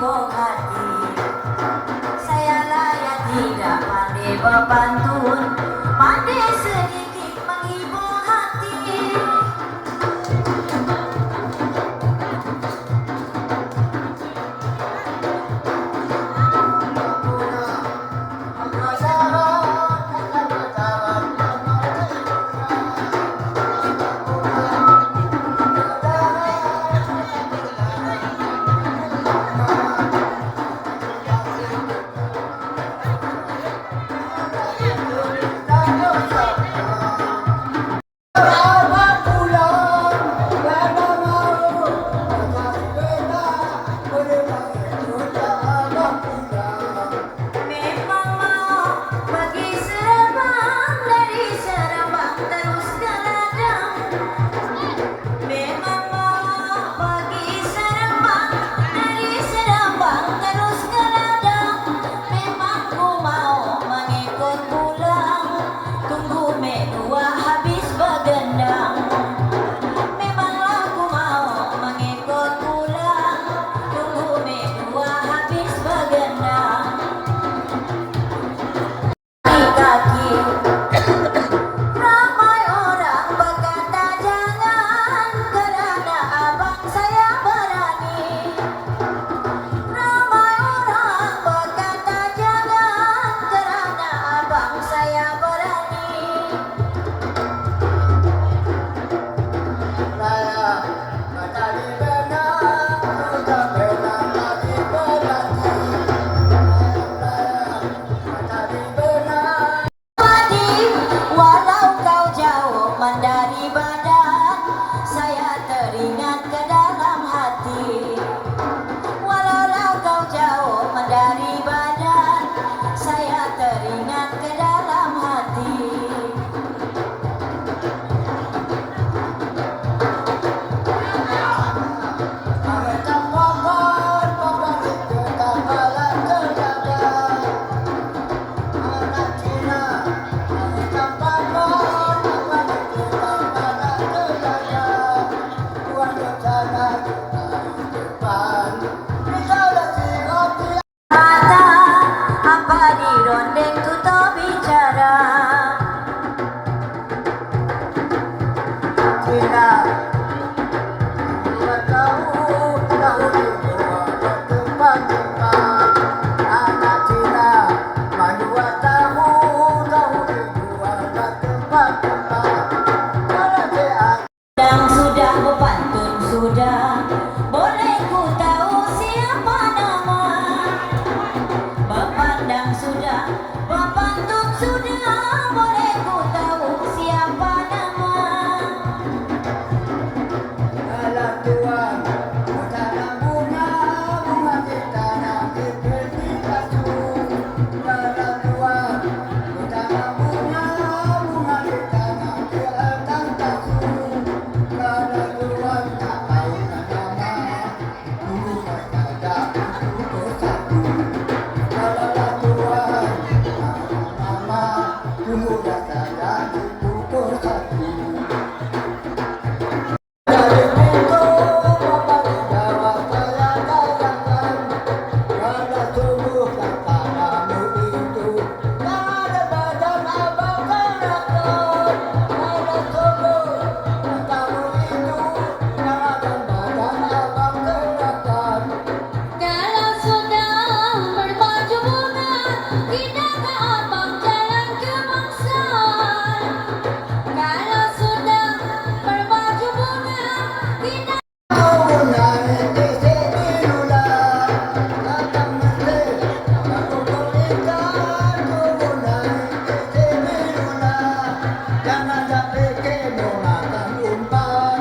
menghibur hati. Saya layak tidak pandai berpantun, pandai sedikit menghibur hati. Dari badan saya teringat ke dalam hati. Walau kau jauh dari badan saya teringat ke dalam hati. Sudah berpantun sudah, boleh ku tahu siapa nama? Berpandang sudah, berpantun sudah, boleh ku tahu siapa nama? Kalau Tuhan tanam bunga, bunga kita nanti berkasut. Kalau Tuhan tanam bunga, bunga kita nanti akan kasut. Kalau Tuhan tak tahu nama, dulu saja untuk satu. Kalau Tuhan nama, dulu saja untuk satu. Dari itu Bapak dijawab saya katakan, pada tubuh kepadamu itu tak ada badan abang gerakkan. Pada tubuh kamu itu tak ada badan abang gerakkan. Kalau sudah berbaju bunga, tidakkah abang jalan ke bangsal? Kalau sudah berbaju bunga, tidak kau naik di sini lula, datang nanti aku berikan. Kau naik di sini lula, jangan tak pikir mau makan umpan,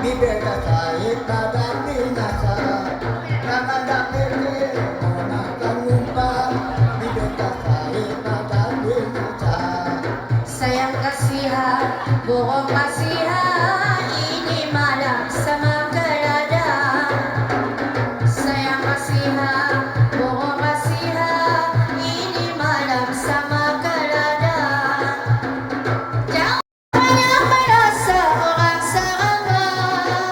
bibir terkait badan binasa. Jangan tak pikir mau makan umpan, bibir terkait badan binasa. Sayang kasihan, bohong kasihan, ini malam sama keadaan. Sayang kasihan, bohong kasihan, ini malam sama keadaan. Jangan banyak merasa orang serangan.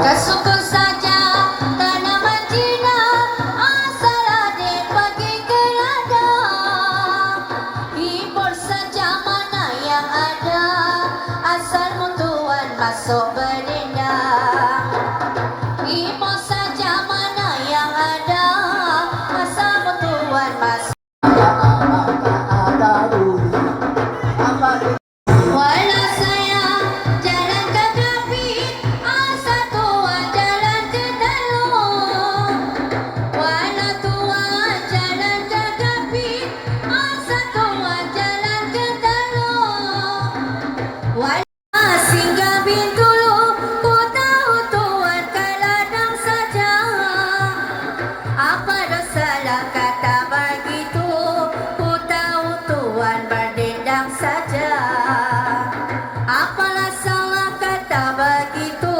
Kasuku saja tanaman Cina, asal adik pergi ke ladang. Hibur saja mana yang ada, asal mutuan masuk berdendang. Hibur saja mana yang ada, asal mutuan masuk. Walau saya jalan ke Kapit, asal tua jalan ke Dalong. Walau tua jalan ke Kapit, asal tua jalan ke Dalong. Walau singgah Bintulu, ku tahu tuan ke ladang saja. Apa dosalah kata begitu, ku tahu tuan berdendang saja. Apalah salah kata begitu,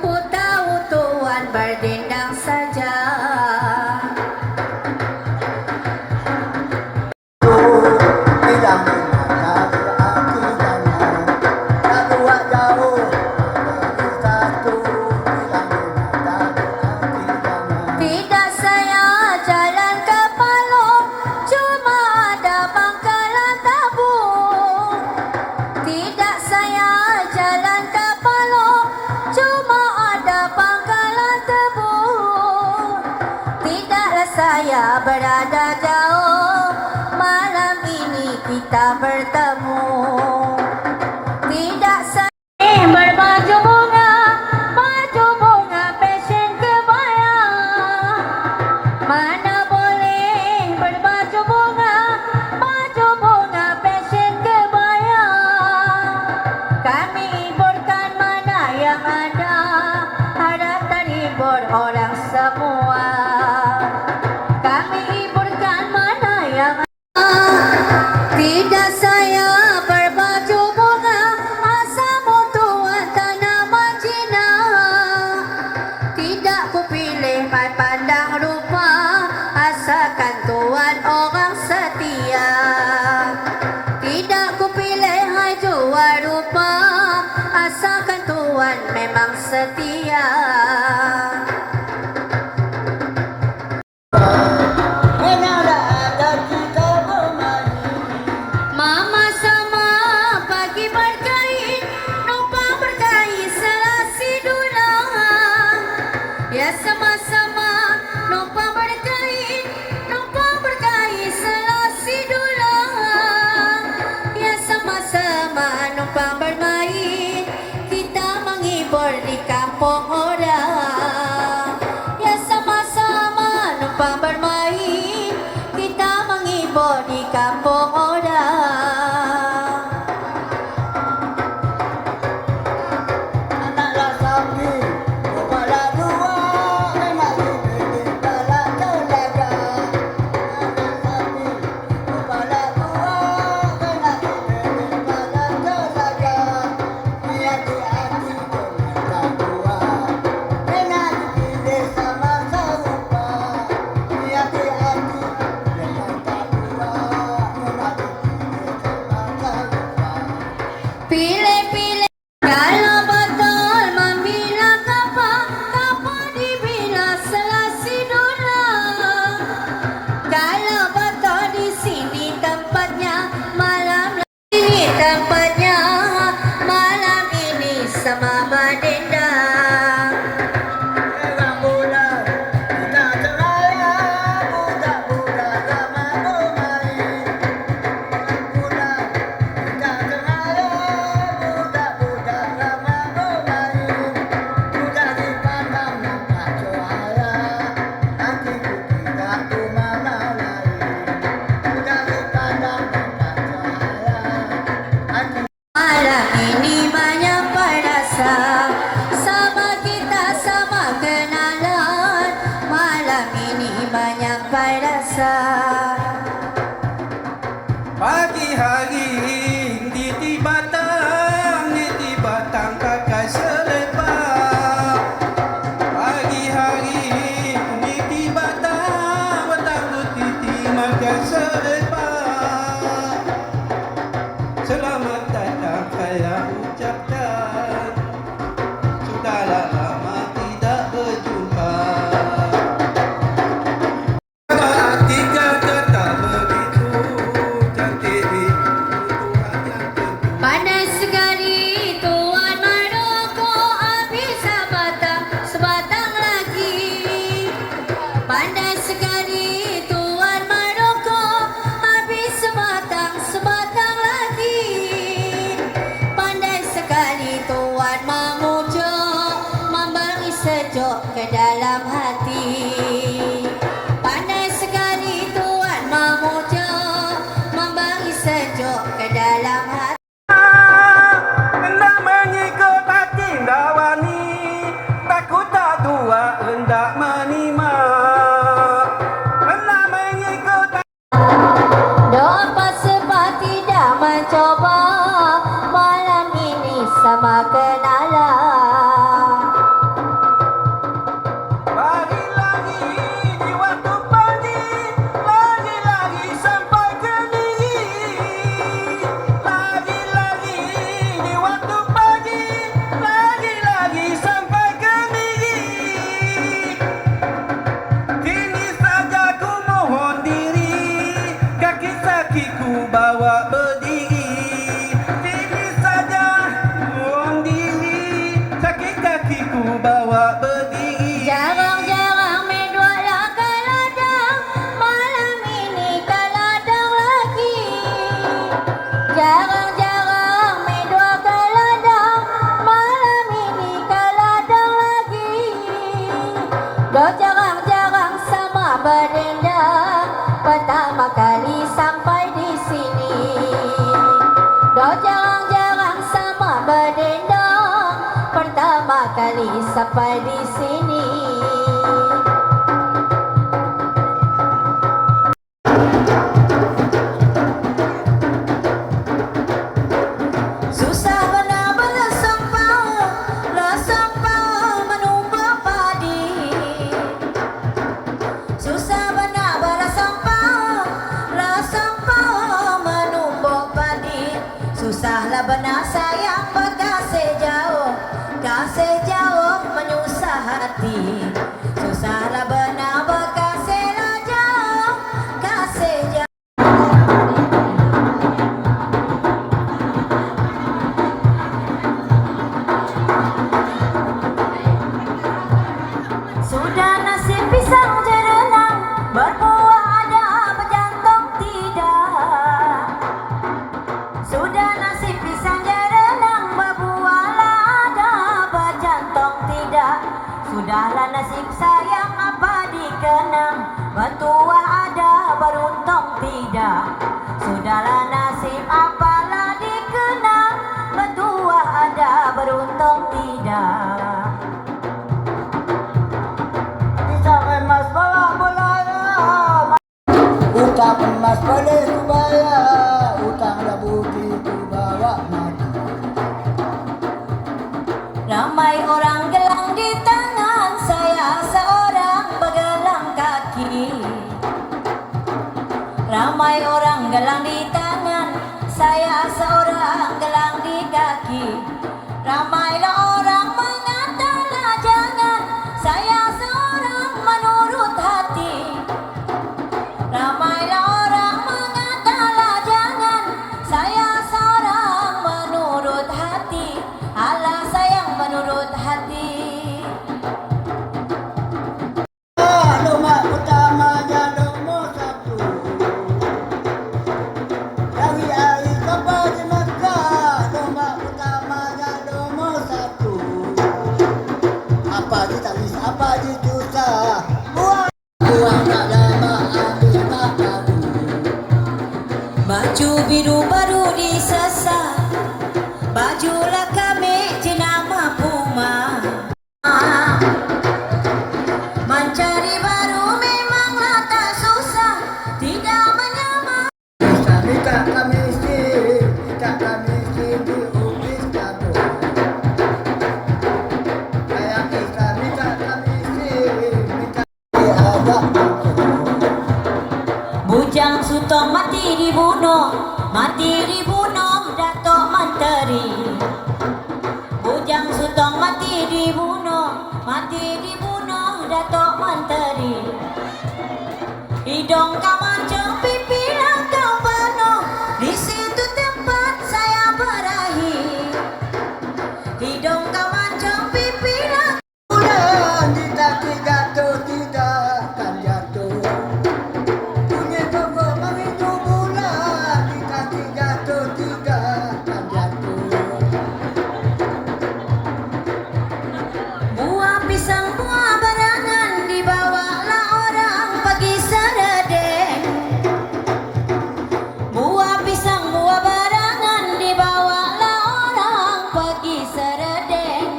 ku tahu tuan berdendang saja. Tidak saya jalan ke Palong, cuma ada pangkalan tabung. Tidak saya jalan ke Palong, cuma ada pangkalan tabung. Tidaklah saya berada jauh, malam ini kita bertemu. Tidak saya berbaju bunga, baju bunga fashion kebaya. Mana boleh berbaju bunga, baju bunga fashion kebaya. Kami hiburkan mana yang ada, harap terhibur orang semua. Kami hiburkan mana yang ada. Tidak saya berbaju bunga, asal mutuan tanaman Cina. Tidak ku pilih mai pandang rupa, asalkan tuan orang setia. Tidak ku pilih hai jual rupa, asalkan tuan memang setia. Mama sama pagi berkait, numpang berkait selasi dulang. Ya sama-sama numpang berkait selasi dulang. Ya sama-sama numpang bermain, kita menghibur di kampung orang. hendak menyimak, pernah mengikut. Dapat sebab tidak mencoba, malam ini sama kenalan. Lagi-lagi di waktu pagi, lagi-lagi sampai ke diri. Lagi-lagi di waktu pagi, lagi-lagi sampai ke diri. Kini saja ku mohon diri, kaki-kakiku bawa berdiri. Kini saja mohon diri, kaki-kakiku bawa berdiri. Jarang-jarang medwala kaladang, malam ini kaladang lagi. Jarang-jarang medwa kaladang, malam ini kaladang lagi. Dah jarang-jarang sama berdendang, pertama kali sampai di sini. Dah jarang-jarang sama berdendang, pertama kali sampai di sini. Susah benar bersempau, bersempau menumbuk padi. Susah benar bersempau, bersempau menumbuk padi. Susahlah benar sayang berkasih jauh, kasih jauh menyusah hati. Susahlah benar berkasihlah jauh, kasih jauh. Sudah nasib pisang jerenang, berbuah ada, berjantung tidak. Sudah nasib pisang jerenang, berbuahlah ada, berjantung tidak. Sudahlah nasib sayang apa dikenang, bertuah ada, beruntung tidak. Sudahlah nasib apalah dikenang, bertuah ada, beruntung tidak. Emas bola-bolanya, utang emas boleh ku bayar, utang dah bukti ku bawa mati. Ramai orang gelang di tangan, saya seorang bergelang kaki. Ramai orang gelang di tangan, saya seorang gelang di kaki. Ramailah orang mengatalah jangan, saya seorang menurut hati. Ramailah orang mengatalah jangan, saya seorang menurut hati. Alah sayang menurut hati. Nomor pertamanya nomor satu, hari-hari kapal di Mekah. Nomor pertamanya nomor satu, apa ditangis apa disusah, buang tak lama habis tak tahu. Baju biru baru disesat, bajulah kami jenama Puma. Mencari baru memanglah tak susah, tidak menyamar. Minta kami isi diubis kabur. Sayang kita minta kami isi, minta diajak masuk. Bujang Sutong mati dibunuh Datuk Menteri. Bujang Sutong mati dibunuh Datuk Menteri. Hidung kau mancung, pipi kau penuh, di situ tempat saya berakhir. Hidung kau mancung, pipi Bulan di kaki jatuh tidak akan jatuh. Bunyi pokok menghitu bulan di kaki jatuh tidak akan jatuh. buah pisang, buah barangan, dibawalah orang pergi Seredeng. Buah pisang, buah barangan, dibawalah orang pergi Seredeng.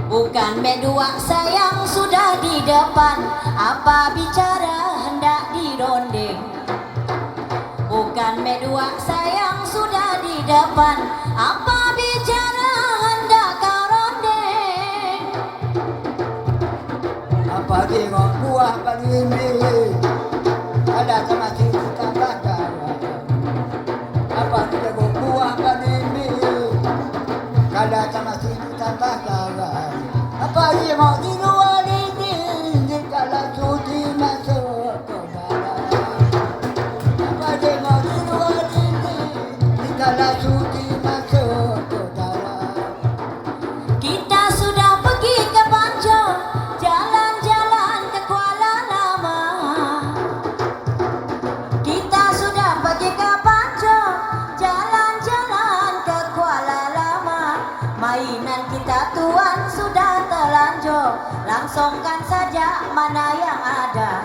Bukan medua sayang sudah di depan, apa bicara hendak dirondeng. Bukan medua sayang sudah di depan, apa bicara hendak kau rondeng. Apa tengok buah ini ada sama kita bakar. Apa tengok buah ini ada sama kita bakar. Apa tengok di luar ini kalau cuti masuk ke dalam. Apa tengok di luar ini kalau cuti masuk ke dalam. Kita sudah pergi ke Banjo, jalan-jalan ke Kuala Lama. Kita sudah pergi ke Banjo, jalan-jalan ke Kuala Lama. Mainan kita tuan sudah terlanjur, langsungkan saja mana yang ada.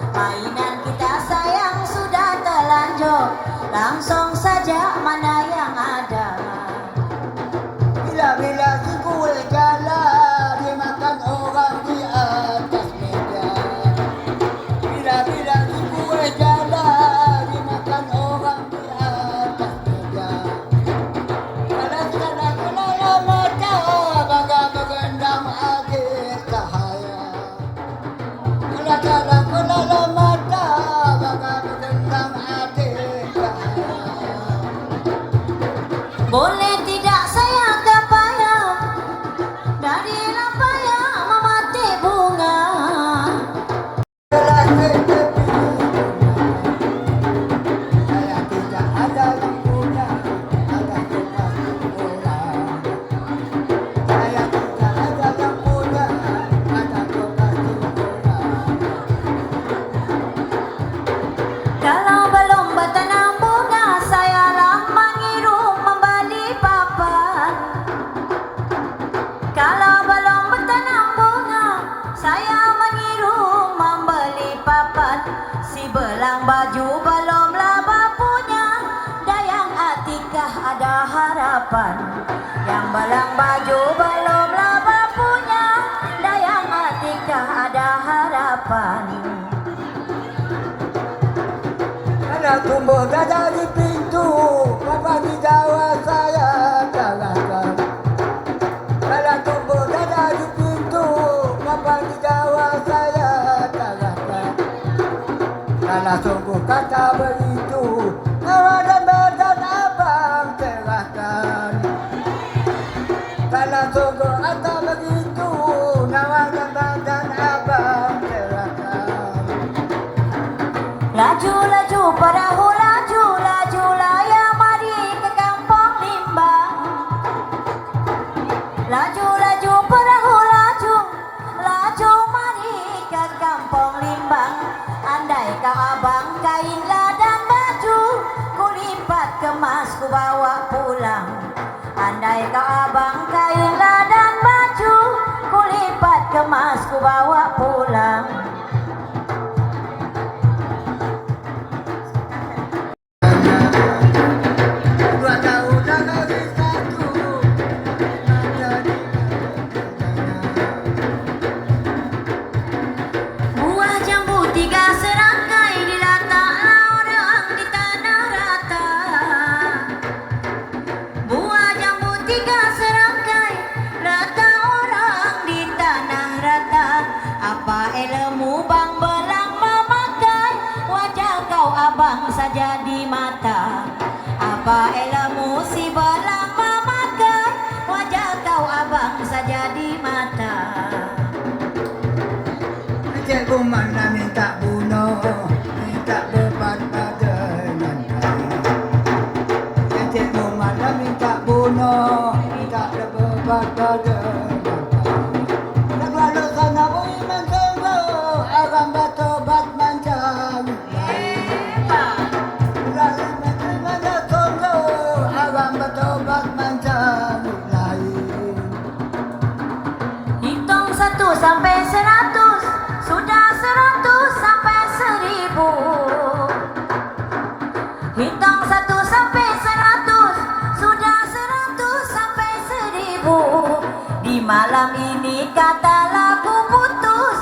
Mainan kita sayang sudah terlanjur, langsung saja mana yang ada. Bila-bila si kue kalah dimakan orang di atas meja. Bila-bila si kue kalah dimakan orang di atas meja. Kadang-kadang kelala mata bangga bergendam akhir cahaya. Kadang-kadang kelala mata bangga bergendam akhir cahaya. Boleh tidak saya kepaya dari lapaya memetik bunga. Saya tidak ada yang punya, ada tugas orang. Saya tidak ada yang punya, ada tugas orang. Kalau belum bertanam bunga, sayalah mengirum membeli papan. Kalau belum bertanam bunga, saya mengirum membeli papan. Si belang baju belumlah bapunya, Dayang Atikah ada harapan. Yang belang baju belumlah bapunya, Dayang Atikah ada harapan. Ada tumbuh gajah di pintu, apa di Jawa saya kalahkan. Ada tumbuh gajah di pintu, apa di Jawa saya kalahkan. Kalau sungguh kata begitu, nyawa dan badan abang serahkan. Kalau sungguh kata begitu, nyawa dan badan abang serahkan. Laju-laju perahu laju-laju layang mari ke kampung Limbang. Laju-laju perahu laju mari ke kampung Limbang. Andai kau abang kainlah dan baju, kulipat kemas ku bawa pulang. Andai kau abang kainlah dan baju, kulipat kemas ku bawa pulang. Dua tahun dari satu, menjadi Buah jambu 3 serangkai diletaklah orang di tanah rata. Buah jambu 3 serangkai letak orang di tanah rata. Apa ilmu bang belang memakai, wajah kau abang saja di mata. Apa ilmu si belang memakai, wajah kau abang saja di mata. Cikgu mana minta bunuh, minta beban pada nanti. Cikgu mana minta bunuh, minta beban pada nanti. Lalu sana beriman sungguh, akan bertobat mencari. Lalu mana sungguh, akan bertobat mencari lain. Hitung 1 sampai 100, sudah 100 sampai 1000. Hitung 1 sampai 100, sudah 100 sampai 1000. Di malam ini kata lagu putus,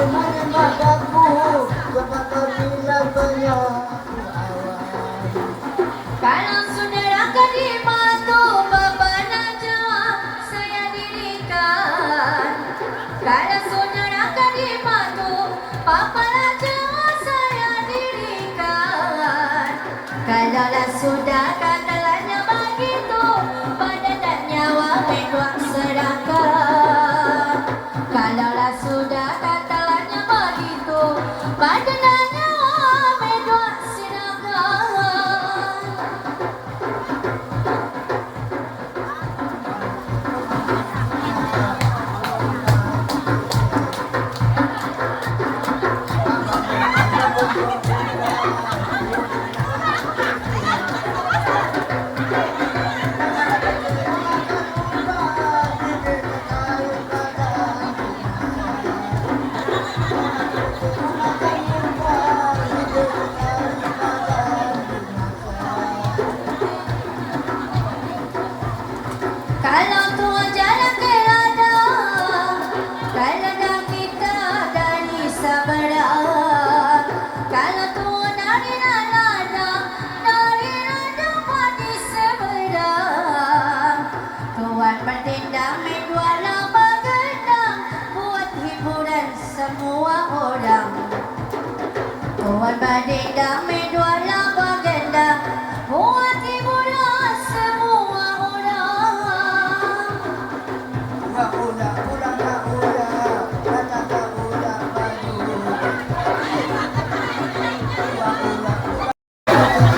mana mataku cepat kau bilang penyapu awan. Kalau saudara terima tu Bapa Najwa saya dirikan. Kalau saudara terima tu Bapa Najwa saya dirikan. Kalaulah sudah katalannya begitu badan dan nyawa medwak serahkan. Kalaulah sudah katalannya begitu badan dan nyawa medwak serahkan. Kalau Tuhan jalan ke ladang, kalau dah kita dari sabarang. Kalau Tuhan dari ladang mati seberang. Tuhan bertindak medua lama gendang, buat hiburan semua orang. Tuhan bertindak medua lama gendang, buat hiburan semua orang. Udah, kata kau udah maju.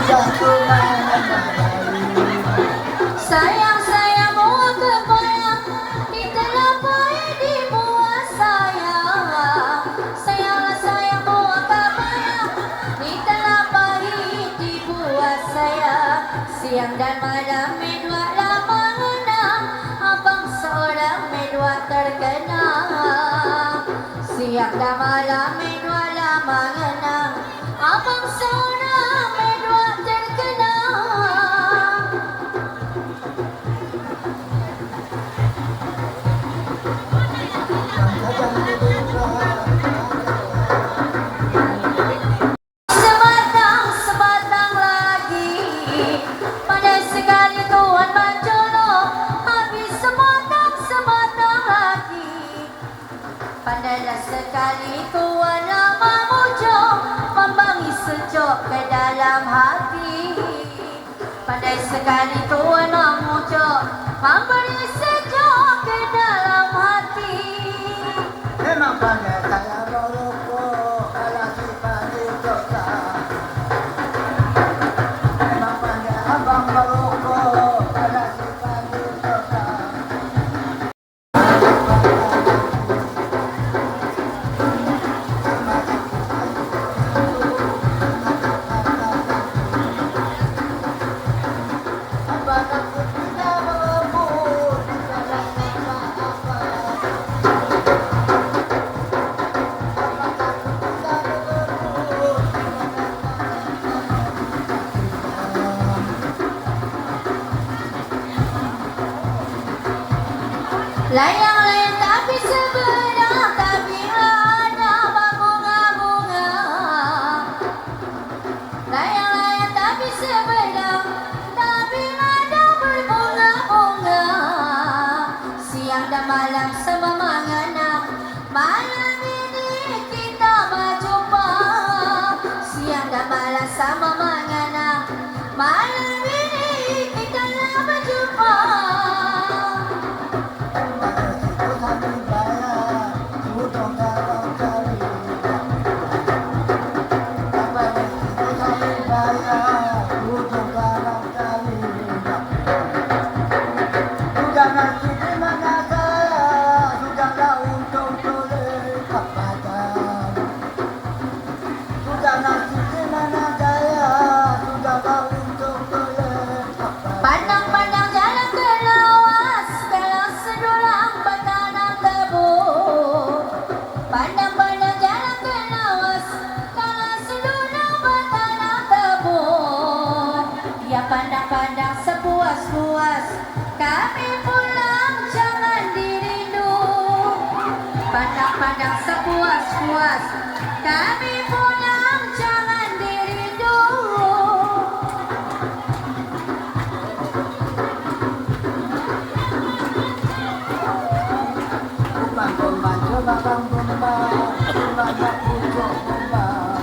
Jatuh mana Sayang saya mau kebayang ditelapai di buah sayang. Sayanglah saya mau kebayang ditelapai di buah sayang. Siang dan malam medwa lama menang, abang seorang medwa terkenal. Siang dan malam medwa lama menang, abang seorang medwa terkenal. Sebatang lagi, pandai sekali Tuhan menjolok, habis sebatang lagi. Pandailah sekali Tuhan lama mujur, membangi sejuk ke dalam hati. Pandai sekali Tuhan mujur, memberi sejuk ke dalam hati. memang pandai saya merokok, kalau si pandai dosa. Memang pandai abang merokok, kalau si pandai dosa. Abang aku tidak berebut di dalam apa-apa. Layang-layang tapi seberang, tapi ada bunga-bunga. Layang-layang tapi seberang, tapi ada berbunga-bunga. Siang dan malam sama mengenang, malam ini kita berjumpa. Siang dan malam sama mengenang, malam ini kita berjumpa. puas. Kami pulang jangan dirindu. Kumbang-kumbang coba bang kumbang, banyak pucuk kumbang.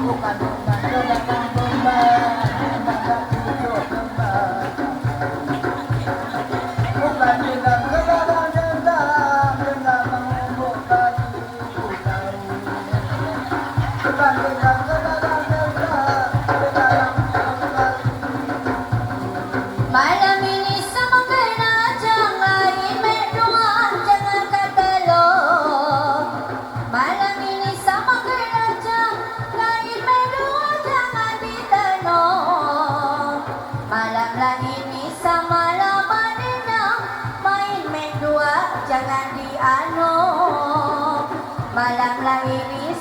Kumbang-kumbang coba bang kumbang, banyak pucuk kumbang. Kumbang-kumbang coba bang kumbang, dengan mengumpul kaki kumbang. Kumbang-kumbang coba bang kumbang, dengan mengumpul kaki. Malam ini sama kena jangan medoan jangan katalo. Malam ini sama kena jangan medoan jangan ditano. Malam lah ini sama lama denang main medua jangan diano. Malam lah ini